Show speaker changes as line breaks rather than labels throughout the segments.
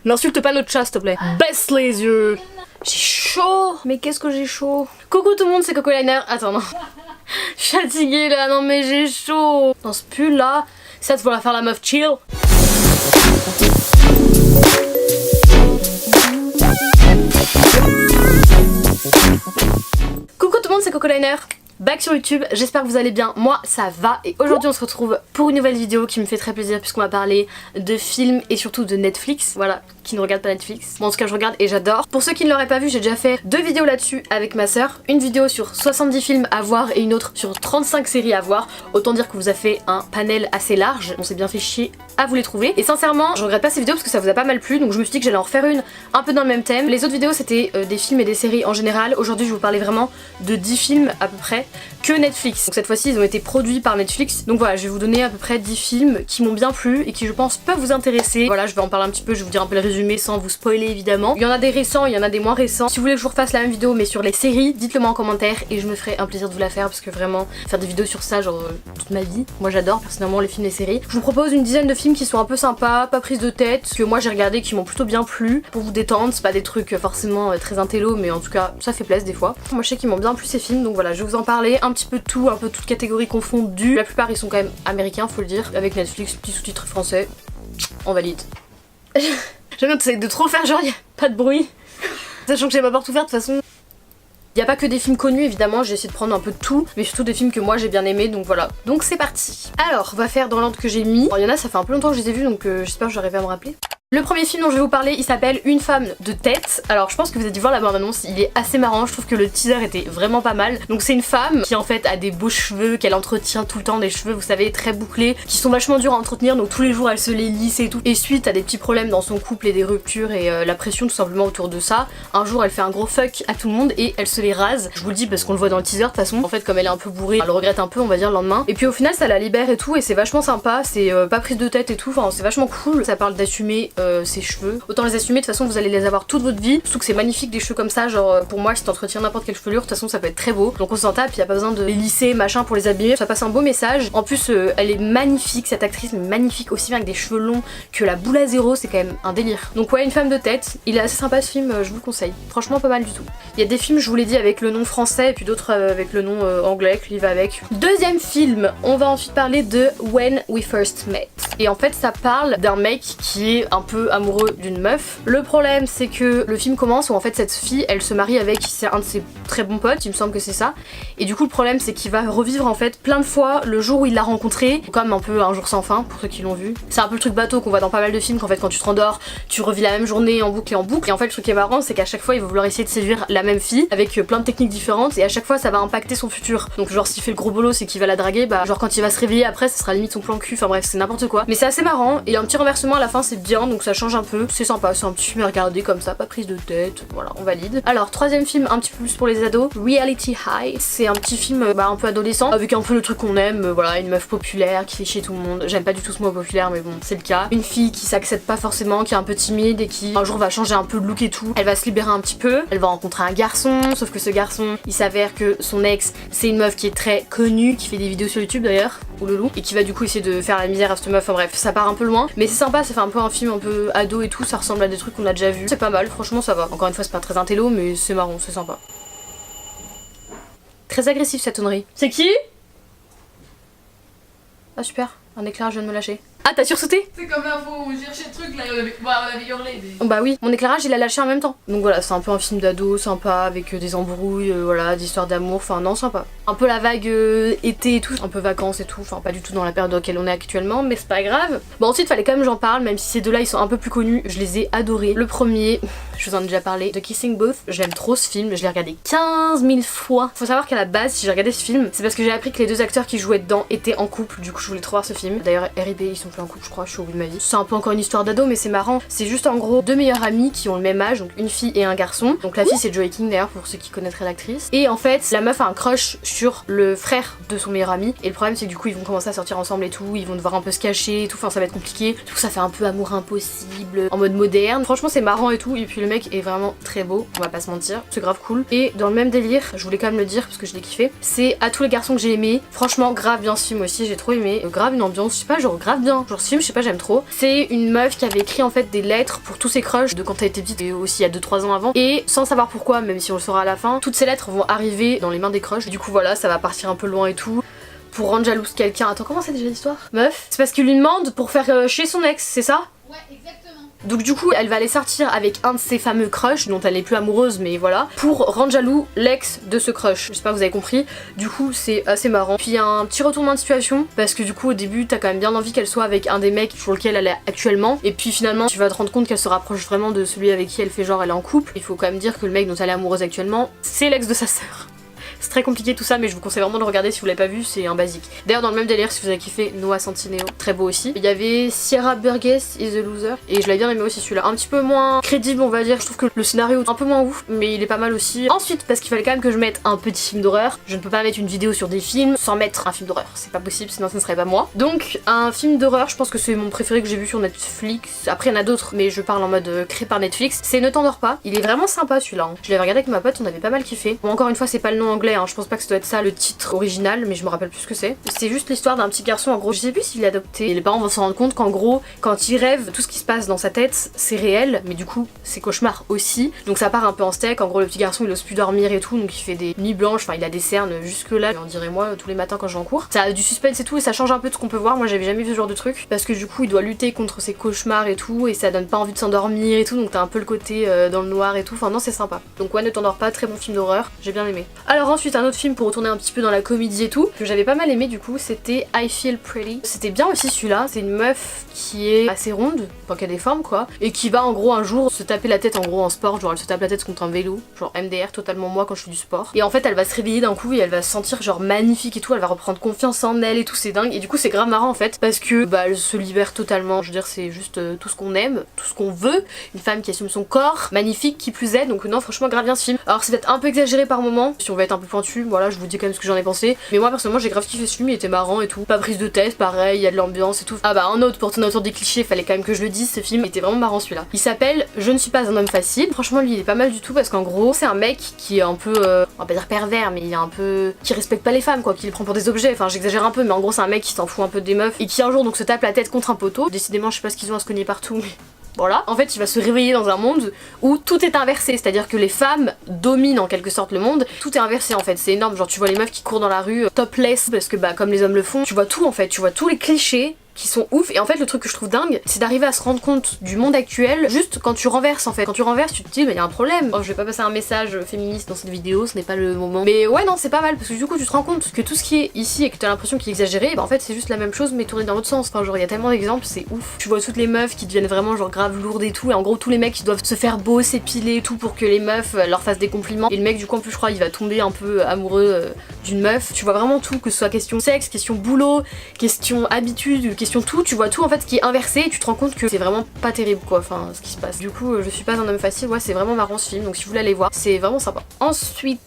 N'insulte pas notre chat s'il te plaît. Baisse les yeux. J'ai chaud. Mais qu'est-ce que j'ai chaud. Coucou tout le monde, c'est Coco Liner. Attends non. Je suis fatiguée là, non mais j'ai chaud. Dans ce pull là, ça te faut la faire la meuf chill. Coucou tout le monde, c'est Coco Liner. Back sur YouTube, j'espère que vous allez bien, moi ça va et aujourd'hui on se retrouve pour une nouvelle vidéo qui me fait très plaisir puisqu'on va parler de films et surtout de Netflix, voilà, qui ne regarde pas Netflix. Bon en tout cas je regarde et j'adore. Pour ceux qui ne l'auraient pas vu, j'ai déjà fait 2 vidéos là-dessus avec ma soeur, une vidéo sur 70 films à voir et une autre sur 35 séries à voir, autant dire que vous a fait un panel assez large, on s'est bien fait chier à vous les trouver et sincèrement je regrette pas ces vidéos parce que ça vous a pas mal plu donc je me suis dit que j'allais en refaire une un peu dans le même thème. Les autres vidéos c'était des films et des séries en général, aujourd'hui je vais vous parler vraiment de 10 films à peu près que Netflix. Donc cette fois-ci ils ont été produits par Netflix. Donc voilà, je vais vous donner à peu près 10 films qui m'ont bien plu et qui je pense peuvent vous intéresser. Voilà, je vais en parler un petit peu, je vais vous dire un peu le résumé sans vous spoiler évidemment. Il y en a des récents, il y en a des moins récents. Si vous voulez que je vous refasse la même vidéo mais sur les séries, dites-le moi en commentaire et je me ferai un plaisir de vous la faire parce que vraiment faire des vidéos sur ça genre toute ma vie. Moi j'adore personnellement les films et les séries. Je vous propose une dizaine de films qui sont un peu sympas, pas prise de tête, que moi j'ai regardé qui m'ont plutôt bien plu pour vous détendre. C'est pas des trucs forcément très intello mais en tout cas ça fait plaisir des fois. Moi je sais qu'ils m'ont bien plu ces films donc voilà, je vais vous en parler un petit peu de tout, un peu toutes catégories confondues. La plupart ils sont quand même américains faut le dire, avec Netflix, petits sous-titres français, on valide. Je note de trop faire genre y'a pas de bruit, sachant que j'ai ma porte ouverte de toute façon. Il n'y a pas que des films connus évidemment, j'ai essayé de prendre un peu de tout, mais surtout des films que moi j'ai bien aimé donc voilà. Donc c'est parti. Alors on va faire dans l'ordre que j'ai mis. Il y en a ça fait un peu longtemps que je les ai vus donc j'espère que j'arrive à me rappeler. Le premier film dont je vais vous parler, il s'appelle Une femme de tête. Alors je pense que vous avez dû voir la bande-annonce, il est assez marrant, je trouve que le teaser était vraiment pas mal. Donc c'est une femme qui en fait a des beaux cheveux, qu'elle entretient tout le temps, des cheveux vous savez très bouclés, qui sont vachement durs à entretenir donc tous les jours elle se les lisse et tout. Et suite à des petits problèmes dans son couple et des ruptures et la pression tout simplement autour de ça, un jour elle fait un gros fuck à tout le monde et elle se les rase. Je vous le dis parce qu'on le voit dans le teaser de toute façon. En fait comme elle est un peu bourrée, elle le regrette un peu on va dire le lendemain. Et puis au final ça la libère et tout et c'est vachement sympa, c'est pas prise de tête et tout, enfin c'est vachement cool. Ça parle d'assumer ses cheveux. Autant les assumer, de toute façon vous allez les avoir toute votre vie. Surtout que c'est magnifique des cheveux comme ça, genre pour moi si t'entretiens n'importe quelle chevelure, de toute façon ça peut être très beau. Donc on s'en tape, y a pas besoin de les lisser machin pour les abîmer, ça passe un beau message. En plus elle est magnifique cette actrice, mais magnifique aussi bien avec des cheveux longs que la boule à zéro, c'est quand même un délire. Donc ouais, Une femme de tête, il est assez sympa ce film, je vous le conseille. Franchement pas mal du tout. Il y a des films, je vous l'ai dit, avec le nom français et puis d'autres avec le nom anglais qui va avec. Deuxième film, on va ensuite parler de When We First Met. Et en fait ça parle d'un mec qui est un peu amoureux d'une meuf. Le problème c'est que le film commence où en fait cette fille elle se marie avec un de ses très bons potes, il me semble que c'est ça. Et du coup le problème c'est qu'il va revivre en fait plein de fois le jour où il l'a rencontré, comme un peu Un jour sans fin pour ceux qui l'ont vu. C'est un peu le truc bateau qu'on voit dans pas mal de films qu'en fait quand tu te rendors tu revis la même journée en boucle et en boucle. Et en fait le truc qui est marrant c'est qu'à chaque fois il va vouloir essayer de séduire la même fille avec plein de techniques différentes et à chaque fois ça va impacter son futur. Donc genre s'il fait le gros bolos c'est qu'il va la draguer, bah genre quand il va se réveiller après ça sera limite son plan cul, enfin bref c'est n'importe quoi. Mais c'est assez marrant et un petit renversement à la fin c'est bien donc ça change un peu, c'est sympa, c'est un petit film à regarder comme ça, pas prise de tête, voilà on valide. Alors troisième film un petit peu plus pour les ados, Reality High. C'est un petit film un peu adolescent avec un peu le truc qu'on aime, voilà une meuf populaire qui fait chier tout le monde. J'aime pas du tout ce mot populaire mais bon c'est le cas. Une fille qui s'accepte pas forcément, qui est un peu timide et qui un jour va changer un peu de look et tout. Elle va se libérer un petit peu, elle va rencontrer un garçon, sauf que ce garçon il s'avère que son ex c'est une meuf qui est très connue, qui fait des vidéos sur YouTube d'ailleurs, ou le loup, et qui va du coup essayer de faire la misère à cette meuf, enfin bref ça part un peu loin. Mais c'est sympa, ça fait un peu un film un peu ado et tout, ça ressemble à des trucs qu'on a déjà vu. C'est pas mal, franchement ça va. Encore une fois c'est pas très intello mais c'est marrant, c'est sympa. Très agressif cette tonnerie. C'est qui? Ah super, un éclairage vient de me lâcher. Ah t'as sursauté?
C'est comme l'info où j'ai cherché le truc là, on avait hurlé mais...
Bah oui, mon éclairage il a lâché en même temps. Donc voilà, c'est un peu un film d'ado sympa avec des embrouilles, voilà, des histoires d'amour, enfin non sympa. Un peu la vague été et tout, un peu vacances et tout, enfin pas du tout dans la période dans laquelle on est actuellement, mais c'est pas grave. Bon ensuite fallait quand même j'en parle, même si ces deux là ils sont un peu plus connus, je les ai adorés. Le premier, je vous en ai déjà parlé, The Kissing Booth, j'aime trop ce film, je l'ai regardé 15 000 fois. Faut savoir qu'à la base si j'ai regardé ce film, c'est parce que j'ai appris que les deux acteurs qui jouaient dedans étaient en couple, du coup je voulais trop voir ce film. D'ailleurs R.I.P. ils sont plus en couple je crois, je suis au bout de ma vie. C'est un peu encore une histoire d'ado mais c'est marrant, c'est juste en gros deux meilleurs amis qui ont le même âge, donc une fille et un garçon. Donc la fille c'est Joey King d'ailleurs pour ceux qui connaîtraient l'actrice. Et en fait la meuf a un crush sur le frère de son meilleur ami et le problème c'est que du coup ils vont commencer à sortir ensemble et tout, ils vont devoir un peu se cacher et tout, enfin ça va être compliqué. Du coup ça fait un peu amour impossible en mode moderne. Franchement c'est marrant et tout et puis le mec est vraiment très beau, on va pas se mentir, c'est grave cool. Et dans le même délire, je voulais quand même le dire parce que je l'ai kiffé, c'est À tous les garçons que j'ai aimé. Franchement grave bien ce film aussi, j'ai trop aimé, grave une ambiance, je sais pas genre grave bien, bien, genre ce film je sais pas, j'aime trop. C'est une meuf qui avait écrit en fait des lettres pour tous ses crushs de quand elle était petite et aussi il y a 2-3 ans avant, et sans savoir pourquoi, même si on le saura à la fin, toutes ces lettres vont arriver dans les mains des crushs. Du coup voilà, ça va partir un peu loin et tout pour rendre jalouse quelqu'un. Attends, comment c'est déjà l'histoire? Meuf, c'est parce qu'il lui demande pour faire chez son ex, c'est ça?
Ouais, exactement.
Donc du coup elle va aller sortir avec un de ses fameux crushs dont elle n'est plus amoureuse, mais voilà, pour rendre jaloux l'ex de ce crush. J'espère que vous avez compris. Du coup c'est assez marrant. Puis il y a un petit retournement de situation parce que du coup au début t'as quand même bien envie qu'elle soit avec un des mecs sur lequel elle est actuellement, et puis finalement tu vas te rendre compte qu'elle se rapproche vraiment de celui avec qui elle fait genre elle est en couple. Il faut quand même dire que le mec dont elle est amoureuse actuellement c'est l'ex de sa sœur. C'est très compliqué tout ça, mais je vous conseille vraiment de le regarder si vous l'avez pas vu, c'est un basique. D'ailleurs dans le même délire, si vous avez kiffé Noah Centineo, très beau aussi. Il y avait Sierra Burgess is a Loser, et je l'avais bien aimé aussi celui-là. Un petit peu moins crédible on va dire, je trouve que le scénario est un peu moins ouf, mais il est pas mal aussi. Ensuite, parce qu'il fallait quand même que je mette un petit film d'horreur, je ne peux pas mettre une vidéo sur des films sans mettre un film d'horreur, c'est pas possible, sinon ce ne serait pas moi. Donc un film d'horreur, je pense que c'est mon préféré que j'ai vu sur Netflix. Après il y en a d'autres, mais je parle en mode créé par Netflix. C'est Ne t'endors pas, il est vraiment sympa celui-là. Hein. Je l'avais regardé avec ma pote, on avait pas mal kiffé. Bon, encore une fois c'est pas le nom anglais, hein. Je pense pas que ça doit être ça le titre original, mais je me rappelle plus ce que c'est. C'est juste l'histoire d'un petit garçon en gros, je sais plus s'il est adopté, et les parents vont se rendre compte qu'en gros quand il rêve, tout ce qui se passe dans sa tête c'est réel, mais du coup c'est cauchemar aussi. Donc ça part un peu en steak, en gros le petit garçon il ose plus dormir et tout, donc il fait des nuits blanches, enfin il a des cernes jusque là, on dirait moi tous les matins quand je vais en cours. Ça a du suspense et tout, et ça change un peu de ce qu'on peut voir. Moi j'avais jamais vu ce genre de truc, parce que du coup il doit lutter contre ses cauchemars et tout, et ça donne pas envie de s'endormir et tout, donc t'as un peu le côté dans le noir et tout, enfin non c'est sympa. Donc ouais, Ne t'endors pas, très bon film d'horreur, j'ai bien aimé. Alors ensuite un autre film pour retourner un petit peu dans la comédie et tout, que j'avais pas mal aimé du coup, c'était I Feel Pretty. C'était bien aussi celui-là, c'est une meuf qui est assez ronde, enfin qui a des formes quoi, et qui va en gros un jour se taper la tête en gros en sport, genre elle se tape la tête contre un vélo, genre MDR totalement moi quand je fais du sport. Et en fait elle va se réveiller d'un coup et elle va se sentir genre magnifique et tout, elle va reprendre confiance en elle et tout, c'est dingue. Et du coup c'est grave marrant en fait, parce que bah elle se libère totalement, je veux dire c'est juste tout ce qu'on aime, tout ce qu'on veut, une femme qui assume son corps, magnifique qui plus est, donc non franchement grave bien ce film. Alors c'est peut-être un peu exagéré par moment, si on va être un peu pointu, voilà je vous dis quand même ce que j'en ai pensé, mais moi personnellement j'ai grave kiffé ce film, il était marrant et tout, pas prise de tête, pareil, il y a de l'ambiance et tout. Ah bah un autre pour tourner autour des clichés, fallait quand même que je le dise, ce film était vraiment marrant celui-là. Il s'appelle Je ne suis pas un homme facile. Franchement lui il est pas mal du tout, parce qu'en gros c'est un mec qui est un peu, on va pas dire pervers, mais il est un peu, qui respecte pas les femmes quoi, qui les prend pour des objets, enfin j'exagère un peu, mais en gros c'est un mec qui s'en fout un peu des meufs, et qui un jour donc se tape la tête contre un poteau. Décidément je sais pas ce qu'ils ont à se cogner partout, mais voilà. En fait il va se réveiller dans un monde où tout est inversé, c'est-à-dire que les femmes dominent en quelque sorte le monde, tout est inversé en fait, c'est énorme, genre tu vois les meufs qui courent dans la rue topless parce que bah comme les hommes le font, tu vois tout en fait, tu vois tous les clichés qui sont ouf. Et en fait le truc que je trouve dingue, c'est d'arriver à se rendre compte du monde actuel juste quand tu renverses en fait. Quand tu renverses tu te dis bah y a un problème. Oh je vais pas passer un message féministe dans cette vidéo, ce n'est pas le moment. Mais ouais non c'est pas mal, parce que du coup tu te rends compte que tout ce qui est ici et que t'as l'impression qu'il est exagéré, bah en fait c'est juste la même chose mais tourné dans l'autre sens. Enfin genre il y a tellement d'exemples, c'est ouf. Tu vois toutes les meufs qui deviennent vraiment genre grave lourdes et tout, et en gros tous les mecs qui doivent se faire beau, s'épiler et tout pour que les meufs leur fassent des compliments. Et le mec du coup en plus je crois il va tomber un peu amoureux d'une meuf. Tu vois vraiment tout, que ce soit question sexe, question boulot, question habitude, question tout, tu vois tout en fait qui est inversé, et tu te rends compte que c'est vraiment pas terrible quoi, enfin ce qui se passe. Du coup je suis pas un homme facile, ouais c'est vraiment marrant ce film, donc si vous voulez aller voir, c'est vraiment sympa. Ensuite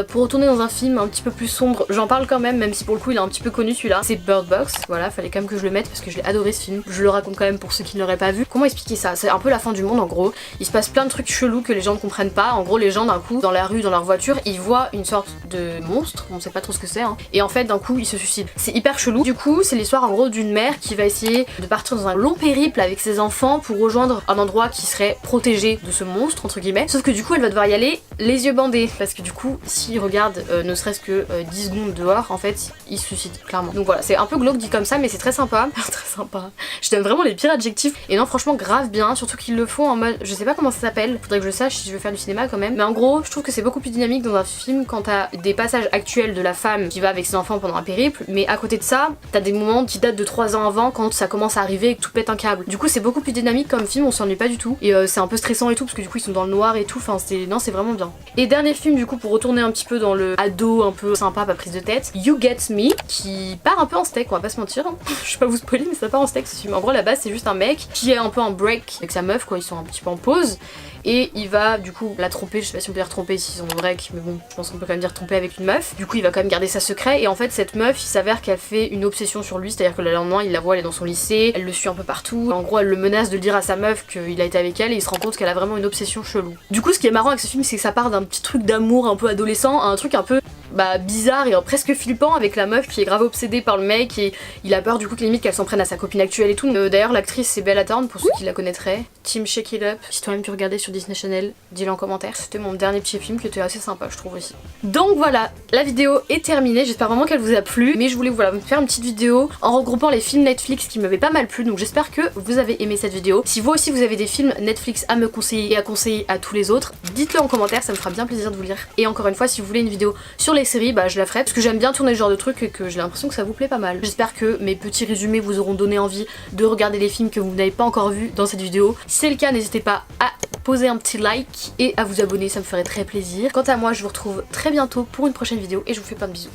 pour retourner dans un film un petit peu plus sombre, j'en parle quand même si pour le coup il est un petit peu connu celui-là, c'est Bird Box. Voilà, fallait quand même que je le mette parce que je l'ai adoré ce film, je le raconte quand même pour ceux qui ne l'auraient pas vu. Comment expliquer ça? C'est un peu la fin du monde en gros, il se passe plein de trucs chelous que les gens ne comprennent pas. En gros les gens d'un coup dans la rue, dans leur voiture, ils voient une sorte de monstre, on sait pas trop ce que c'est hein, et en fait d'un coup ils se suicident. C'est hyper chelou. Du coup c'est l'histoire en gros d'une mère qui va essayer de partir dans un long périple avec ses enfants pour rejoindre un endroit qui serait protégé de ce monstre entre guillemets, sauf que du coup elle va devoir y aller les yeux bandés, parce que du coup s'il regarde ne serait-ce que 10 secondes dehors en fait il se suicide clairement. Donc voilà, c'est un peu glauque dit comme ça mais c'est très sympa. Très sympa, je donne vraiment les pires adjectifs. Et non franchement grave bien, surtout qu'ils le font en mode, je sais pas comment ça s'appelle, faudrait que je le sache si je veux faire du cinéma quand même, mais en gros je trouve que c'est beaucoup plus dynamique dans un film quand t'as des passages actuels de la femme qui va avec ses enfants pendant un périple, mais à côté de ça t'as des moments qui datent de 3 ans avant quand ça commence à arriver et que tout pète un câble. Du coup c'est beaucoup plus dynamique comme film, on s'ennuie pas du tout, et c'est un peu stressant et tout parce que du coup ils sont dans le noir et tout, enfin c'est vraiment bien. Et dernier film du coup pour retourner un petit peu dans le ado un peu sympa, pas prise de tête, You Get Me, qui part un peu en steak, on va pas se mentir, je vais pas vous spoiler mais ça part en steak ce film. En gros à la base c'est juste un mec qui est un peu en break avec sa meuf quoi, ils sont un petit peu en pause, et il va du coup la tromper, je sais pas si on peut dire tromper s'ils sont en break, mais bon je pense qu'on peut quand même dire tromper avec une meuf. Du coup il va quand même garder ça secret, et en fait cette meuf il s'avère qu'elle fait une obsession sur lui, c'est-à-dire que le lendemain il la voit, elle est dans son lycée, elle le suit un peu partout, en gros elle le menace de dire à sa meuf qu'il a été avec elle, et il se rend compte qu'elle a vraiment une obsession chelou. Du coup ce qui est marrant avec ce film c'est que ça part d'un petit truc d'amour un peu adolescent à un truc un peu bizarre et presque flippant avec la meuf qui est grave obsédée par le mec et il a peur du coup que limite qu'elle s'en prenne à sa copine actuelle et tout. D'ailleurs l'actrice c'est Bella Thorne pour ceux qui la connaîtraient. Team Shake It Up, si toi-même tu regardais sur Disney Channel, dis-le en commentaire. C'était mon dernier petit film qui était assez sympa je trouve aussi. Donc voilà, la vidéo est terminée, j'espère vraiment qu'elle vous a plu, mais je voulais vous faire une petite vidéo en regroupant les films Netflix qui m'avaient pas mal plu, donc j'espère que vous avez aimé cette vidéo. Si vous aussi vous avez des films Netflix à me conseiller et à conseiller à tous les autres, dites-le en commentaire, ça me fera bien plaisir de vous lire. Et encore une fois, si vous voulez une vidéo sur les séries, je la ferai parce que j'aime bien tourner ce genre de trucs et que j'ai l'impression que ça vous plaît pas mal. J'espère que mes petits résumés vous auront donné envie de regarder les films que vous n'avez pas encore vus dans cette vidéo. Si c'est le cas, n'hésitez pas à poser un petit like et à vous abonner, ça me ferait très plaisir. Quant à moi, je vous retrouve très bientôt pour une prochaine vidéo et je vous fais plein de bisous.